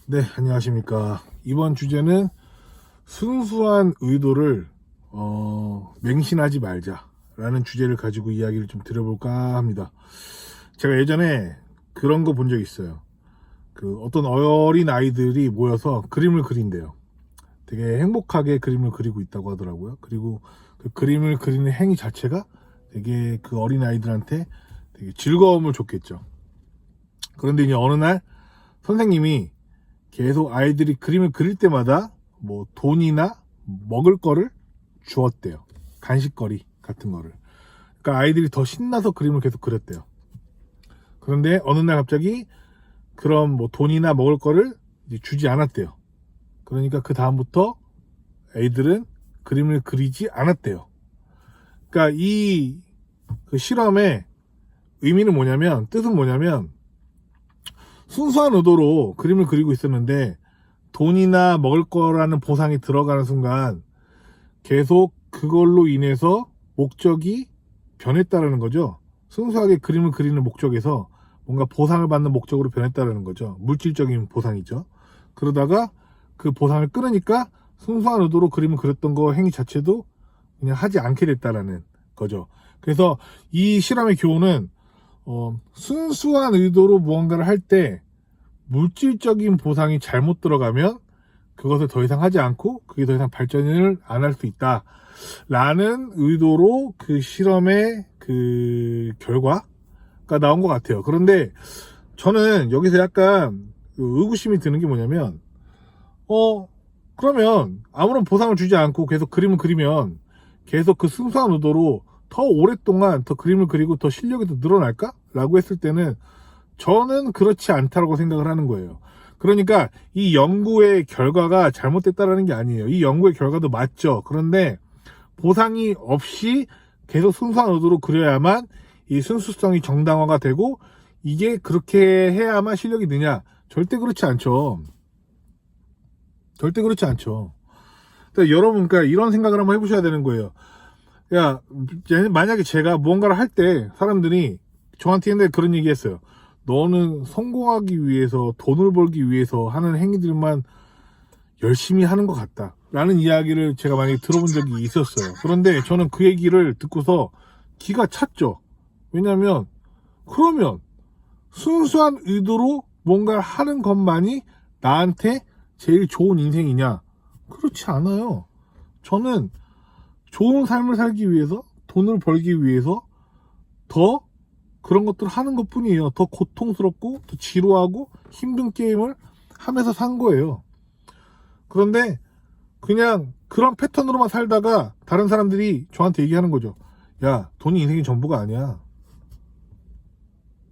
네, 안녕하십니까. 이번 주제는 순수한 의도를 맹신하지 말자라는 주제를 가지고 이야기를 좀 드려볼까 합니다. 제가 예전에 그런 거 본 적 있어요. 그 어떤 어린 아이들이 모여서 그림을 그린대요. 되게 행복하게 그림을 그리고 있다고 하더라고요. 그리고 그 그림을 그리는 행위 자체가 되게 그 어린 아이들한테 되게 즐거움을 줬겠죠. 그런데 이제 어느 날 선생님이 계속 아이들이 그림을 그릴 때마다 뭐 돈이나 먹을 거를 주었대요. 간식거리 같은 거를. 그러니까 아이들이 더 신나서 그림을 계속 그렸대요. 그런데 어느 날 갑자기 그런 뭐 돈이나 먹을 거를 이제 주지 않았대요. 그러니까 그 다음부터 애들은 그림을 그리지 않았대요. 그러니까 이 그 실험의 의미는 뭐냐면, 뜻은 뭐냐면, 순수한 의도로 그림을 그리고 있었는데 돈이나 먹을 거라는 보상이 들어가는 순간 계속 그걸로 인해서 목적이 변했다라는 거죠. 순수하게 그림을 그리는 목적에서 뭔가 보상을 받는 목적으로 변했다라는 거죠. 물질적인 보상이죠. 그러다가 그 보상을 끊으니까 순수한 의도로 그림을 그렸던 거 행위 자체도 그냥 하지 않게 됐다라는 거죠. 그래서 이 실험의 교훈은 순수한 의도로 무언가를 할 때 물질적인 보상이 잘못 들어가면 그것을 더 이상 하지 않고 그게 더 이상 발전을 안 할 수 있다 라는 의도로 그 실험의 그 결과가 나온 것 같아요. 그런데 저는 여기서 약간 의구심이 드는 게 뭐냐면 그러면 아무런 보상을 주지 않고 계속 그림을 그리면 계속 그 순수한 의도로 더 오랫동안 더 그림을 그리고 더 실력이 더 늘어날까? 라고 했을 때는 저는 그렇지 않다고 생각을 하는 거예요. 그러니까 이 연구의 결과가 잘못됐다라는 게 아니에요. 이 연구의 결과도 맞죠. 그런데 보상이 없이 계속 순수한 의도로 그려야만 이 순수성이 정당화가 되고 이게 그렇게 해야만 실력이 느냐? 절대 그렇지 않죠. 절대 그렇지 않죠. 그러니까 여러분, 그러니까 이런 생각을 한번 해보셔야 되는 거예요. 야, 만약에 제가 무언가를 할 때 사람들이 저한테 옛날에 그런 얘기 했어요. 너는 성공하기 위해서, 돈을 벌기 위해서 하는 행위들만 열심히 하는 것 같다 라는 이야기를 제가 만약에 들어본 적이 있었어요. 그런데 저는 그 얘기를 듣고서 기가 찼죠. 왜냐면 그러면 순수한 의도로 뭔가를 하는 것만이 나한테 제일 좋은 인생이냐? 그렇지 않아요. 저는 좋은 삶을 살기 위해서, 돈을 벌기 위해서 더 그런 것들을 하는 것 뿐이에요. 더 고통스럽고 더 지루하고 힘든 게임을 하면서 산 거예요. 그런데 그냥 그런 패턴으로만 살다가 다른 사람들이 저한테 얘기하는 거죠. 야, 돈이 인생의 전부가 아니야.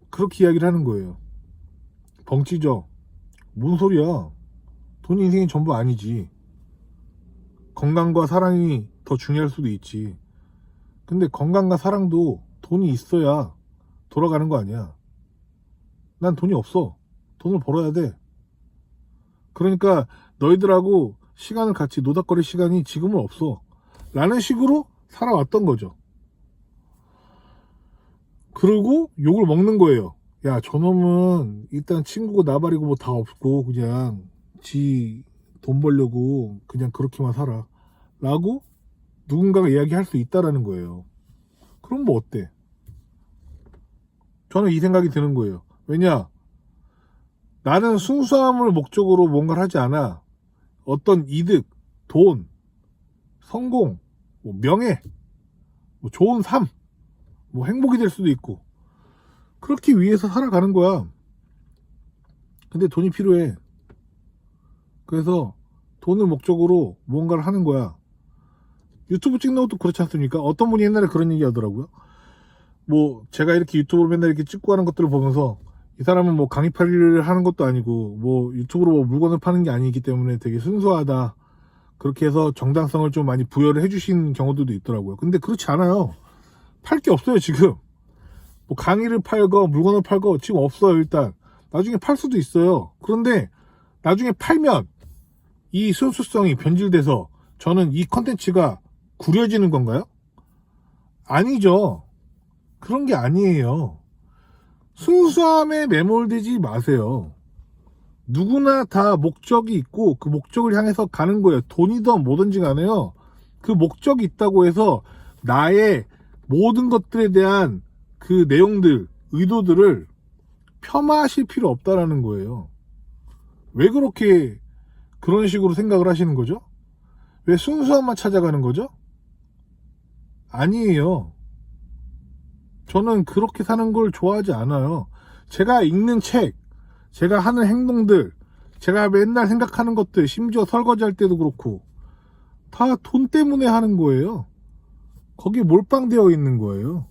그렇게 이야기를 하는 거예요. 벙찌죠. 뭔 소리야. 돈이 인생의 전부 아니지. 건강과 사랑이 더 중요할 수도 있지. 근데 건강과 사랑도 돈이 있어야 돌아가는 거 아니야. 난 돈이 없어. 돈을 벌어야 돼. 그러니까 너희들하고 시간을 같이 노닥거릴 시간이 지금은 없어. 라는 식으로 살아왔던 거죠. 그리고 욕을 먹는 거예요. 야, 저놈은 일단 친구고 나발이고 뭐 다 없고 그냥 지 돈 벌려고 그냥 그렇게만 살아. 라고 누군가가 이야기할 수 있다라는 거예요. 그럼 뭐 어때? 저는 이 생각이 드는 거예요. 왜냐? 나는 순수함을 목적으로 뭔가를 하지 않아. 어떤 이득, 돈, 성공, 뭐 명예, 뭐 좋은 삶, 뭐 행복이 될 수도 있고 그렇게 위해서 살아가는 거야. 근데 돈이 필요해. 그래서 돈을 목적으로 무언가를 하는 거야. 유튜브 찍는 것도 그렇지 않습니까? 어떤 분이 옛날에 그런 얘기 하더라고요. 뭐 제가 이렇게 유튜브로 맨날 이렇게 찍고 하는 것들을 보면서 이 사람은 뭐 강의팔이를 하는 것도 아니고 뭐 유튜브로 뭐 물건을 파는 게 아니기 때문에 되게 순수하다. 그렇게 해서 정당성을 좀 많이 부여를 해주신 경우들도 있더라고요. 근데 그렇지 않아요. 팔 게 없어요 지금. 뭐 강의를 팔거 물건을 팔거 지금 없어요. 일단 나중에 팔 수도 있어요. 그런데 나중에 팔면 이 순수성이 변질돼서 저는 이 컨텐츠가 구려지는 건가요? 아니죠. 그런 게 아니에요. 순수함에 매몰되지 마세요. 누구나 다 목적이 있고 그 목적을 향해서 가는 거예요. 돈이든 뭐든지 간에요. 그 목적이 있다고 해서 나의 모든 것들에 대한 그 내용들, 의도들을 폄하하실 필요 없다라는 거예요. 왜 그렇게 그런 식으로 생각을 하시는 거죠? 왜 순수함만 찾아가는 거죠? 아니에요. 저는 그렇게 사는 걸 좋아하지 않아요. 제가 읽는 책, 제가 하는 행동들, 제가 맨날 생각하는 것들, 심지어 설거지할 때도 그렇고 다 돈 때문에 하는 거예요. 거기에 몰빵되어 있는 거예요.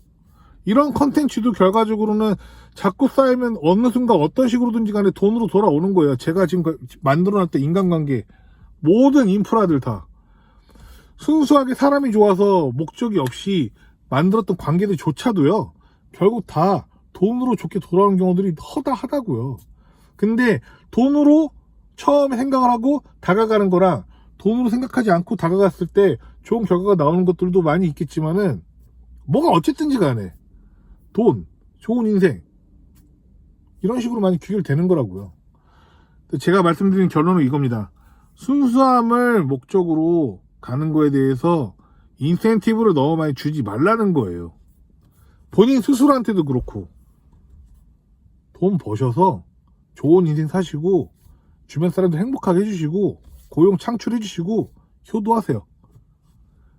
이런 컨텐츠도 결과적으로는 자꾸 쌓이면 어느 순간 어떤 식으로든지 간에 돈으로 돌아오는 거예요. 제가 지금 만들어놨던 인간관계, 모든 인프라들 다 순수하게 사람이 좋아서 목적이 없이 만들었던 관계들조차도요, 결국 다 돈으로 좋게 돌아오는 경우들이 허다하다고요. 근데 돈으로 처음에 생각을 하고 다가가는 거랑 돈으로 생각하지 않고 다가갔을 때 좋은 결과가 나오는 것들도 많이 있겠지만은 뭐가 어쨌든지 간에 돈, 좋은 인생 이런 식으로 많이 귀결되는 거라고요. 제가 말씀드린 결론은 이겁니다. 순수함을 목적으로 가는 거에 대해서 인센티브를 너무 많이 주지 말라는 거예요. 본인 스스로한테도 그렇고 돈 버셔서 좋은 인생 사시고 주변 사람들 행복하게 해주시고 고용 창출해주시고 효도하세요.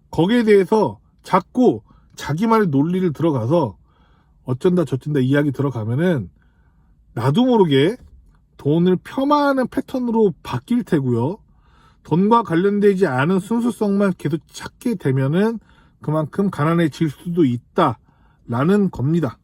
거기에 대해서 자꾸 자기만의 논리를 들어가서 어쩐다 저쩐다 이야기 들어가면은 나도 모르게 돈을 폄하하는 패턴으로 바뀔 테고요. 돈과 관련되지 않은 순수성만 계속 찾게 되면은 그만큼 가난해질 수도 있다라는 겁니다.